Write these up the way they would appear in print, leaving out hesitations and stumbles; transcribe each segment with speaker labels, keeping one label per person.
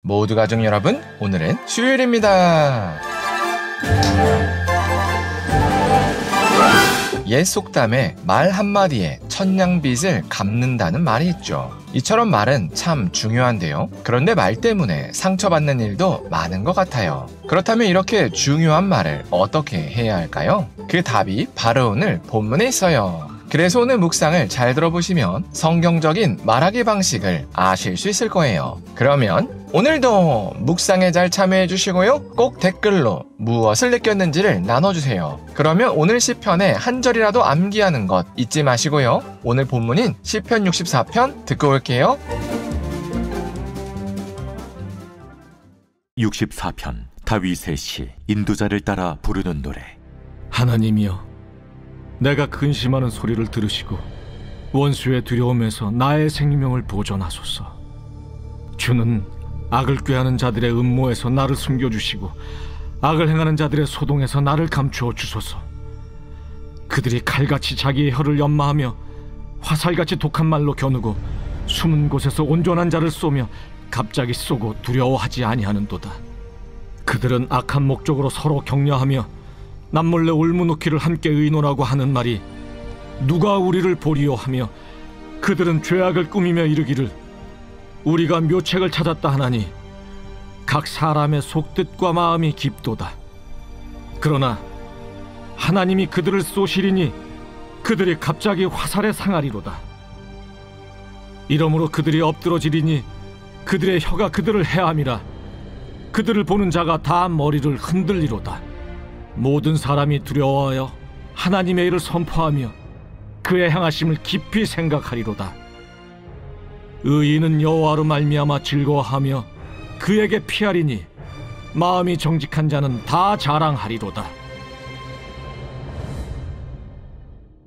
Speaker 1: 모두 가족 여러분, 오늘은 수요일입니다. 옛 속담에 말 한마디에 천냥빚을 갚는다는 말이 있죠. 이처럼 말은 참 중요한데요. 그런데 말 때문에 상처받는 일도 많은 것 같아요. 그렇다면 이렇게 중요한 말을 어떻게 해야 할까요? 그 답이 바로 오늘 본문에 있어요. 그래서 오늘 묵상을 잘 들어보시면 성경적인 말하기 방식을 아실 수 있을 거예요. 그러면 오늘도 묵상에 잘 참여해 주시고요. 꼭 댓글로 무엇을 느꼈는지를 나눠주세요. 그러면 오늘 시편의 한 절이라도 암기하는 것 잊지 마시고요. 오늘 본문인 시편 64편 듣고 올게요.
Speaker 2: 64편 다윗의 시 인도자를 따라 부르는 노래.
Speaker 3: 하나님이여, 내가 근심하는 소리를 들으시고 원수의 두려움에서 나의 생명을 보존하소서. 주는 악을 꾀하는 자들의 음모에서 나를 숨겨주시고 악을 행하는 자들의 소동에서 나를 감추어 주소서. 그들이 칼같이 자기의 혀를 연마하며 화살같이 독한 말로 겨누고 숨은 곳에서 온전한 자를 쏘며 갑자기 쏘고 두려워하지 아니하는도다. 그들은 악한 목적으로 서로 격려하며 남몰래 울무놓기를 함께 의논하고 하는 말이 누가 우리를 보리요 하며 그들은 죄악을 꾸미며 이르기를 우리가 묘책을 찾았다 하나니 각 사람의 속뜻과 마음이 깊도다. 그러나 하나님이 그들을 쏘시리니 그들이 갑자기 화살에 상하리로다. 이러므로 그들이 엎드러지리니 그들의 혀가 그들을 해함이라. 그들을 보는 자가 다 머리를 흔들리로다. 모든 사람이 두려워하여 하나님의 일을 선포하며 그의 행하심을 깊이 생각하리로다. 의인은 여호와로 말미암아 즐거워하며 그에게 피하리니 마음이 정직한 자는 다 자랑하리로다.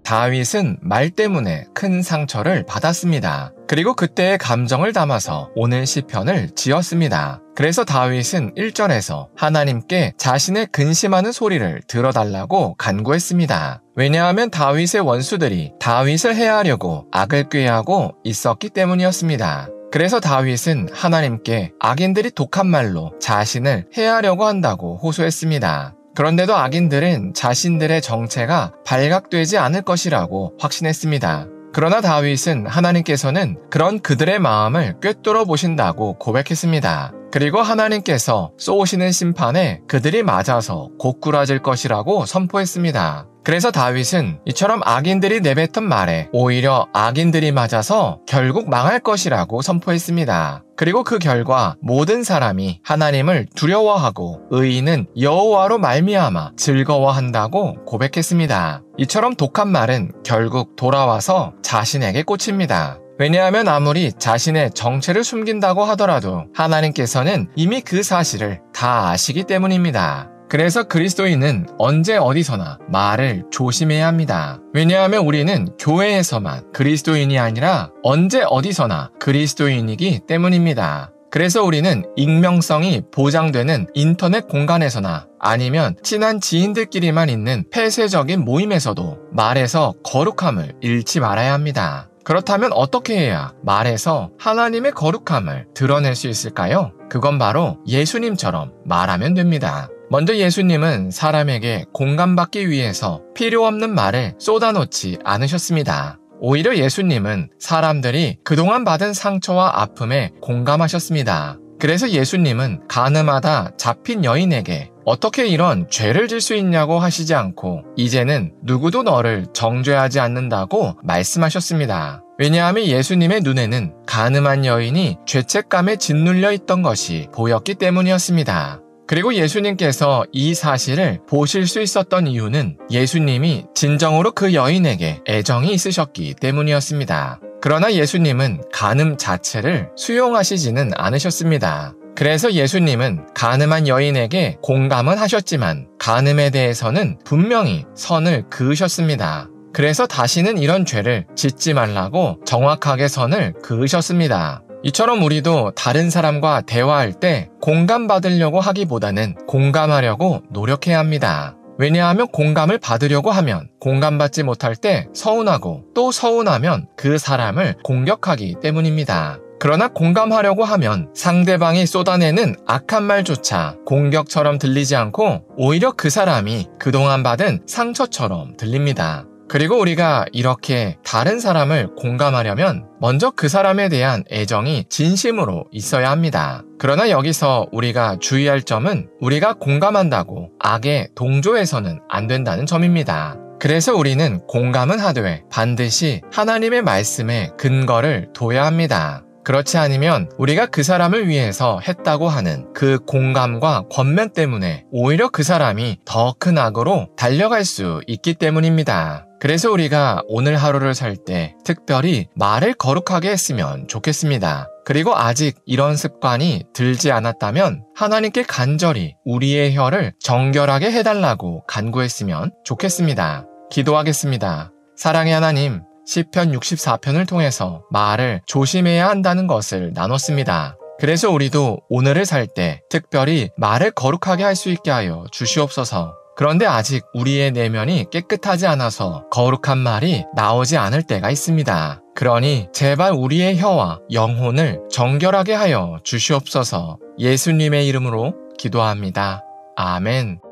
Speaker 1: 다윗은 말 때문에 큰 상처를 받았습니다. 그리고 그때의 감정을 담아서 오늘 시편을 지었습니다. 그래서 다윗은 1절에서 하나님께 자신의 근심하는 소리를 들어달라고 간구했습니다. 왜냐하면 다윗의 원수들이 다윗을 해하려고 악을 꾀하고 있었기 때문이었습니다. 그래서 다윗은 하나님께 악인들이 독한 말로 자신을 해하려고 한다고 호소했습니다. 그런데도 악인들은 자신들의 정체가 발각되지 않을 것이라고 확신했습니다. 그러나 다윗은 하나님께서는 그런 그들의 마음을 꿰뚫어 보신다고 고백했습니다. 그리고 하나님께서 쏘시는 심판에 그들이 맞아서 고꾸라질 것이라고 선포했습니다. 그래서 다윗은 이처럼 악인들이 내뱉은 말에 오히려 악인들이 맞아서 결국 망할 것이라고 선포했습니다. 그리고 그 결과 모든 사람이 하나님을 두려워하고 의인은 여호와로 말미암아 즐거워한다고 고백했습니다. 이처럼 독한 말은 결국 돌아와서 자신에게 꽂힙니다. 왜냐하면 아무리 자신의 정체를 숨긴다고 하더라도 하나님께서는 이미 그 사실을 다 아시기 때문입니다. 그래서 그리스도인은 언제 어디서나 말을 조심해야 합니다. 왜냐하면 우리는 교회에서만 그리스도인이 아니라 언제 어디서나 그리스도인이기 때문입니다. 그래서 우리는 익명성이 보장되는 인터넷 공간에서나 아니면 친한 지인들끼리만 있는 폐쇄적인 모임에서도 말에서 거룩함을 잃지 말아야 합니다. 그렇다면 어떻게 해야 말에서 하나님의 거룩함을 드러낼 수 있을까요? 그건 바로 예수님처럼 말하면 됩니다. 먼저 예수님은 사람에게 공감받기 위해서 필요 없는 말을 쏟아놓지 않으셨습니다. 오히려 예수님은 사람들이 그동안 받은 상처와 아픔에 공감하셨습니다. 그래서 예수님은 가늠하다 잡힌 여인에게 어떻게 이런 죄를 질 수 있냐고 하시지 않고 이제는 누구도 너를 정죄하지 않는다고 말씀하셨습니다. 왜냐하면 예수님의 눈에는 가늠한 여인이 죄책감에 짓눌려 있던 것이 보였기 때문이었습니다. 그리고 예수님께서 이 사실을 보실 수 있었던 이유는 예수님이 진정으로 그 여인에게 애정이 있으셨기 때문이었습니다. 그러나 예수님은 간음 자체를 수용하시지는 않으셨습니다. 그래서 예수님은 간음한 여인에게 공감은 하셨지만 간음에 대해서는 분명히 선을 그으셨습니다. 그래서 다시는 이런 죄를 짓지 말라고 정확하게 선을 그으셨습니다. 이처럼 우리도 다른 사람과 대화할 때 공감받으려고 하기보다는 공감하려고 노력해야 합니다. 왜냐하면 공감을 받으려고 하면 공감받지 못할 때 서운하고 또 서운하면 그 사람을 공격하기 때문입니다. 그러나 공감하려고 하면 상대방이 쏟아내는 악한 말조차 공격처럼 들리지 않고 오히려 그 사람이 그동안 받은 상처처럼 들립니다. 그리고 우리가 이렇게 다른 사람을 공감하려면 먼저 그 사람에 대한 애정이 진심으로 있어야 합니다. 그러나 여기서 우리가 주의할 점은 우리가 공감한다고 악에 동조해서는 안 된다는 점입니다. 그래서 우리는 공감은 하되 반드시 하나님의 말씀에 근거를 둬야 합니다. 그렇지 않으면 우리가 그 사람을 위해서 했다고 하는 그 공감과 권면 때문에 오히려 그 사람이 더 큰 악으로 달려갈 수 있기 때문입니다. 그래서 우리가 오늘 하루를 살 때 특별히 말을 거룩하게 했으면 좋겠습니다. 그리고 아직 이런 습관이 들지 않았다면 하나님께 간절히 우리의 혀를 정결하게 해달라고 간구했으면 좋겠습니다. 기도하겠습니다. 사랑의 하나님, 시편 64편을 통해서 말을 조심해야 한다는 것을 나눴습니다. 그래서 우리도 오늘을 살 때 특별히 말을 거룩하게 할 수 있게 하여 주시옵소서. 그런데 아직 우리의 내면이 깨끗하지 않아서 거룩한 말이 나오지 않을 때가 있습니다. 그러니 제발 우리의 혀와 영혼을 정결하게 하여 주시옵소서. 예수님의 이름으로 기도합니다. 아멘.